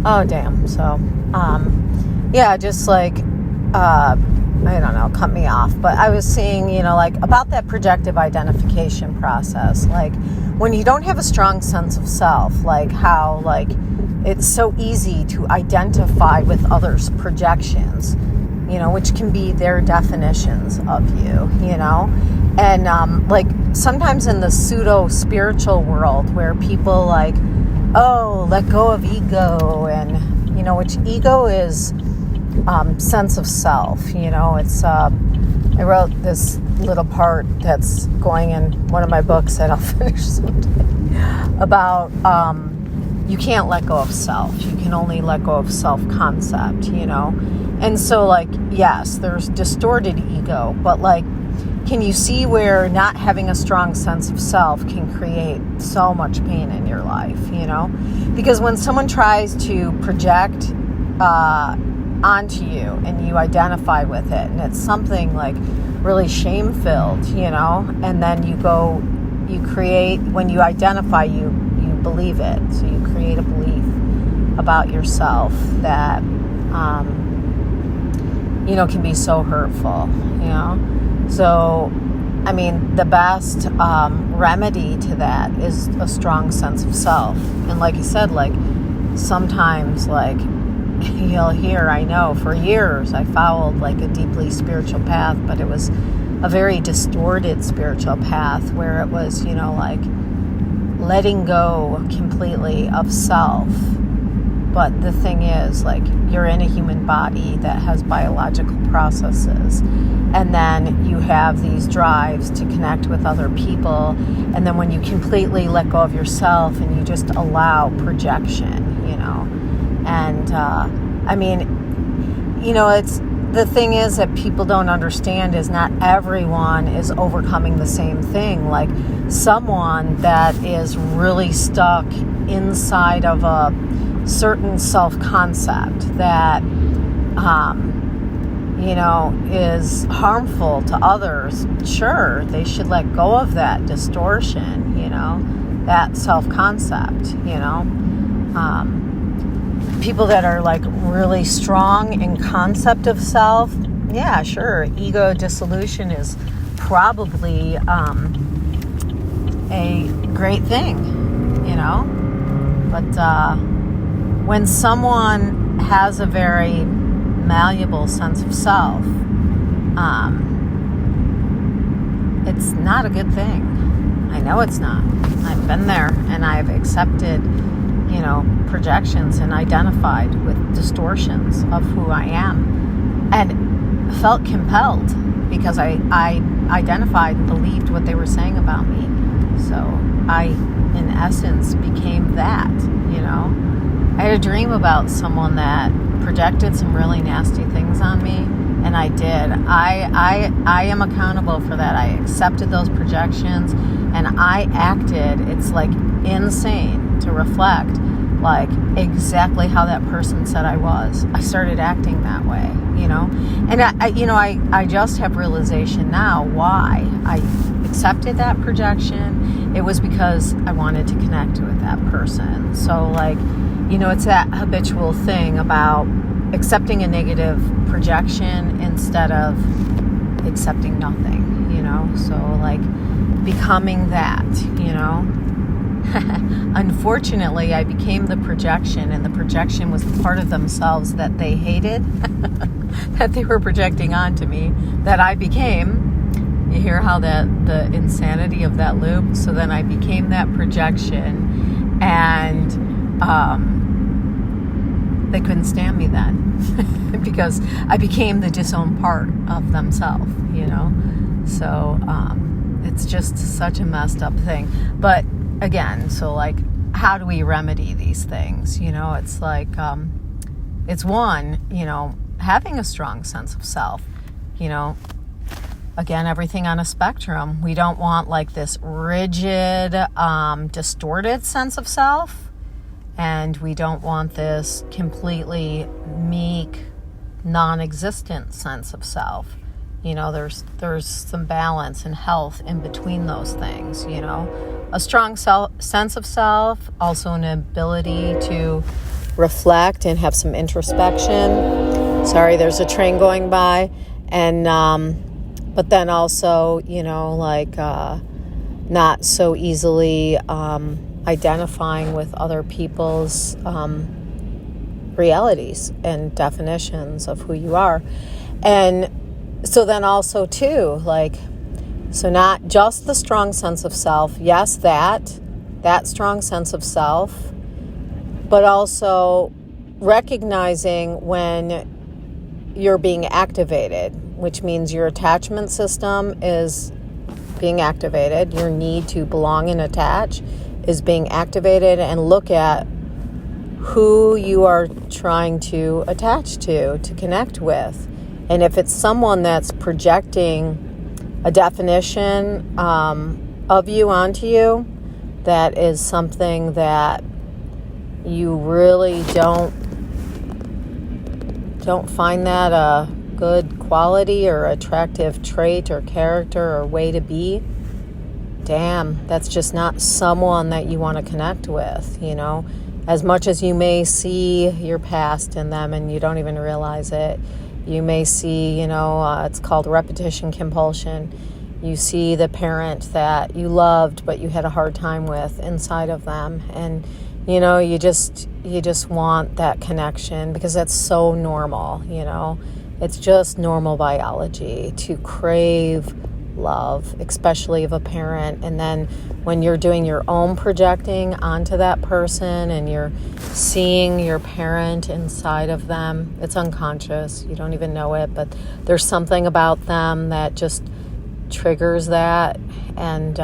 Oh, damn. So, yeah, just like, I don't know, cut me off. But I was seeing, like about that projective identification process, like when you don't have a strong sense of self, like how, like, it's so easy to identify with others' projections, which can be their definitions of you, and like sometimes in the pseudo-spiritual world where people like, oh, let go of ego, and, which ego is sense of self, it's, I wrote this little part that's going in one of my books that I'll finish someday about, you can't let go of self. You can only let go of self-concept, And so, like, yes, there's distorted ego, but, like, can you see where not having a strong sense of self can create so much pain in your life, Because when someone tries to project onto you and you identify with it, and it's something, like, really shame-filled, and then you create, when you identify, you believe it. So you create a belief about yourself that, can be so hurtful, So, I mean, the best remedy to that is a strong sense of self. And like you said, like, sometimes, like, you'll hear, I know, for years I followed, like, a deeply spiritual path, but it was a very distorted spiritual path where it was, like, letting go completely of self. But the thing is, like, you're in a human body that has biological processes, and then you have these drives to connect with other people, and then when you completely let go of yourself and you just allow projection, and I mean, it's, the thing is that people don't understand is not everyone is overcoming the same thing. Like, someone that is really stuck inside of a certain self-concept that, is harmful to others, sure, they should let go of that distortion, that self-concept, people that are, like, really strong in concept of self, yeah, sure, ego dissolution is probably a great thing, but when someone has a very malleable sense of self, it's not a good thing. I know it's not. I've been there, and I've accepted, projections and identified with distortions of who I am, and felt compelled because I identified and believed what they were saying about me. So I, in essence, became that, I had a dream about someone that projected some really nasty things on me, and I did. I am accountable for that. I accepted those projections, and I acted. It's, like, insane to reflect, like, exactly how that person said I was. I started acting that way, and I just have realization now why I accepted that projection. It was because I wanted to connect with that person. So, like, it's that habitual thing about accepting a negative projection instead of accepting nothing, so, like, becoming that, Unfortunately, I became the projection, and the projection was the part of themselves that they hated, that they were projecting onto me, that I became. You hear how the insanity of that loop? So then I became that projection, and they couldn't stand me then because I became the disowned part of themselves, So it's just such a messed up thing. But again, so, like, how do we remedy these things? It's like, it's one, having a strong sense of self, again, everything on a spectrum. We don't want, like, this rigid, distorted sense of self, and we don't want this completely meek, non-existent sense of self. There's some balance and health in between those things, A strong sense of self, also an ability to reflect and have some introspection. Sorry, there's a train going by. And, but then also, not so easily identifying with other people's realities and definitions of who you are. And so then also too, so not just the strong sense of self, yes, that strong sense of self, but also recognizing when you're being activated, which means your attachment system is being activated, your need to belong and attach is being activated, and look at who you are trying to attach to connect with. And if it's someone that's projecting a definition of you onto you, that is something that you really don't find that a good quality or attractive trait or character or way to be, damn, that's just not someone that you want to connect with, As much as you may see your past in them and you don't even realize it, you may see, it's called repetition compulsion. You see the parent that you loved but you had a hard time with inside of them, and you just want that connection because that's so normal, It's just normal biology to crave love, especially of a parent. And then when you're doing your own projecting onto that person and you're seeing your parent inside of them, it's unconscious. You don't even know it, but there's something about them that just triggers that. And,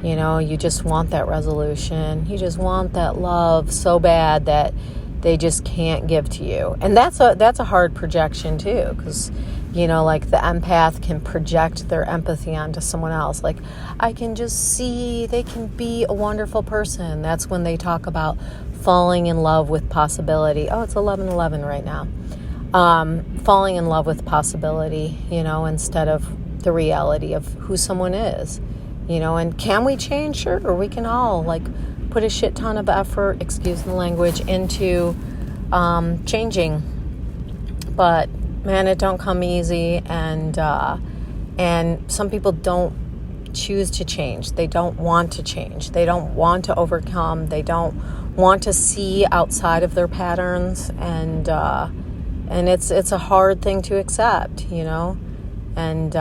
you just want that resolution. You just want that love so bad that they just can't give to you. And that's a hard projection too, because the empath can project their empathy onto someone else. I can just see they can be a wonderful person. That's when they talk about falling in love with possibility. Oh, it's 11:11 right now. Falling in love with possibility, instead of the reality of who someone is, and can we change? Sure, or we can all put a shit ton of effort, excuse the language, into changing. But man, it don't come easy, and some people don't choose to change. They don't want to change. They don't want to overcome. They don't want to see outside of their patterns, and it's a hard thing to accept, And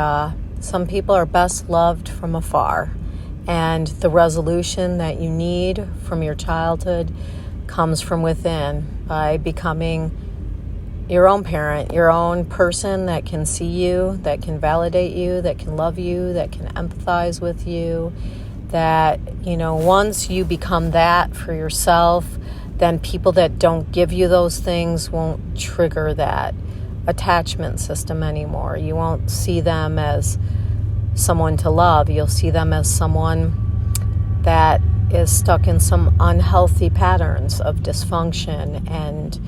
some people are best loved from afar, and the resolution that you need from your childhood comes from within by becoming your own parent, your own person that can see you, that can validate you, that can love you, that can empathize with you, that, once you become that for yourself, then people that don't give you those things won't trigger that attachment system anymore. You won't see them as someone to love. You'll see them as someone that is stuck in some unhealthy patterns of dysfunction, and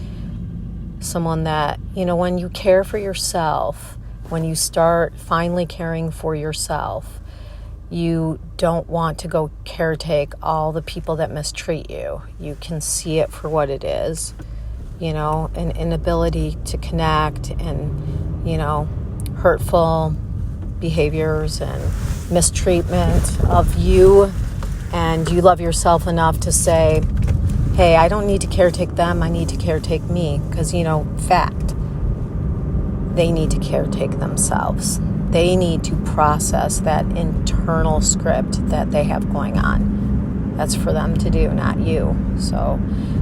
someone that, when you care for yourself, when you start finally caring for yourself, you don't want to go caretake all the people that mistreat you. You can see it for what it is, an inability to connect, and, hurtful behaviors and mistreatment of you. And you love yourself enough to say, hey, I don't need to caretake them, I need to caretake me. Because, fact, they need to caretake themselves. They need to process that internal script that they have going on. That's for them to do, not you. So,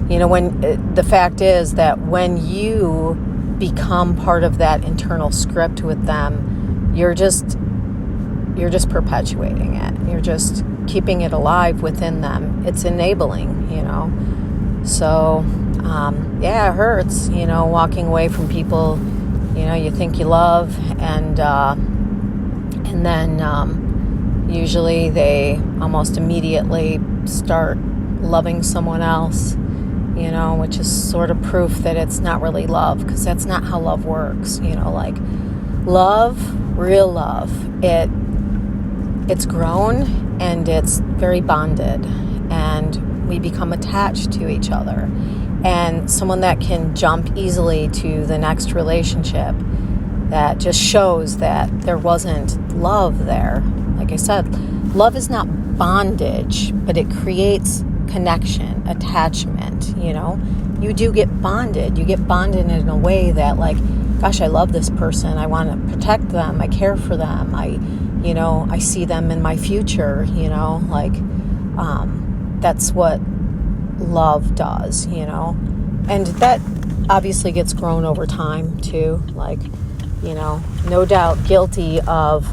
when the fact is that when you become part of that internal script with them, you're just perpetuating it. You're just keeping it alive within them. It's enabling, So, it hurts, walking away from people, you think you love, and then usually they almost immediately start loving someone else, which is sort of proof that it's not really love, because that's not how love works. Love, real love, it's grown and it's very bonded, and we become attached to each other. and someone that can jump easily to the next relationship, that just shows that there wasn't love there. Like I said, love is not bondage, but it creates connection, attachment, You do get bonded. You get bonded in a way that, like, gosh, I love this person. I want to protect them. I care for them. I see them in my future, that's what love does, And that obviously gets grown over time too. Like, no doubt guilty of,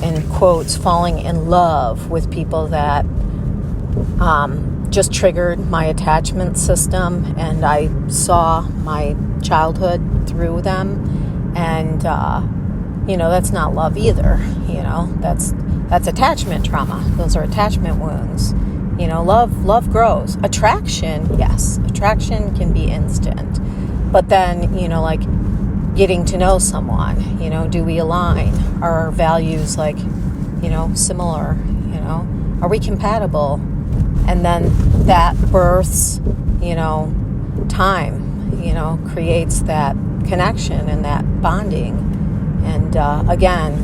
in quotes, falling in love with people that just triggered my attachment system, and I saw my childhood through them, and that's not love either. That's attachment trauma. Those are attachment wounds. Love grows. Attraction, yes, attraction can be instant, but then getting to know someone, do we align? Are our values similar? Are we compatible? And then that births, time, creates that connection and that bonding. And again,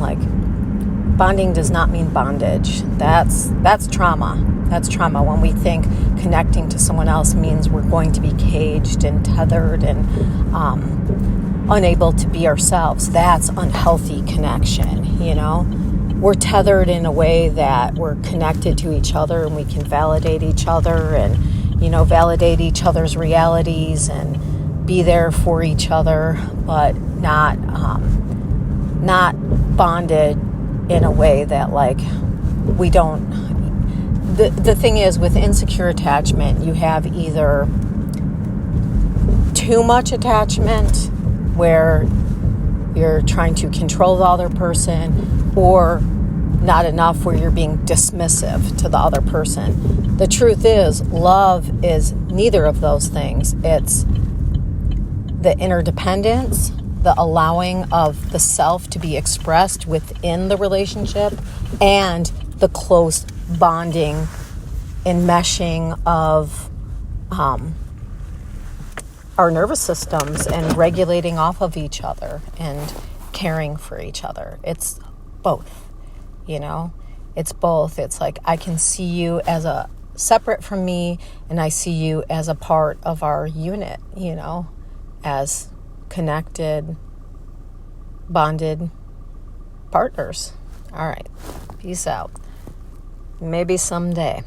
bonding does not mean bondage. That's trauma. That's trauma when we think connecting to someone else means we're going to be caged and tethered and unable to be ourselves. That's unhealthy connection, We're tethered in a way that we're connected to each other, and we can validate each other and, validate each other's realities and be there for each other, but not bonded in a way that, we don't. The thing is, with insecure attachment, you have either too much attachment, where you're trying to control the other person, or not enough, where you're being dismissive to the other person. The truth is, love is neither of those things. It's the interdependence, the allowing of the self to be expressed within the relationship, and the close bonding and meshing of our nervous systems and regulating off of each other and caring for each other. It's both, It's both. It's like I can see you as a separate from me, and I see you as a part of our unit, as connected, bonded partners. All right. Peace out. Maybe someday.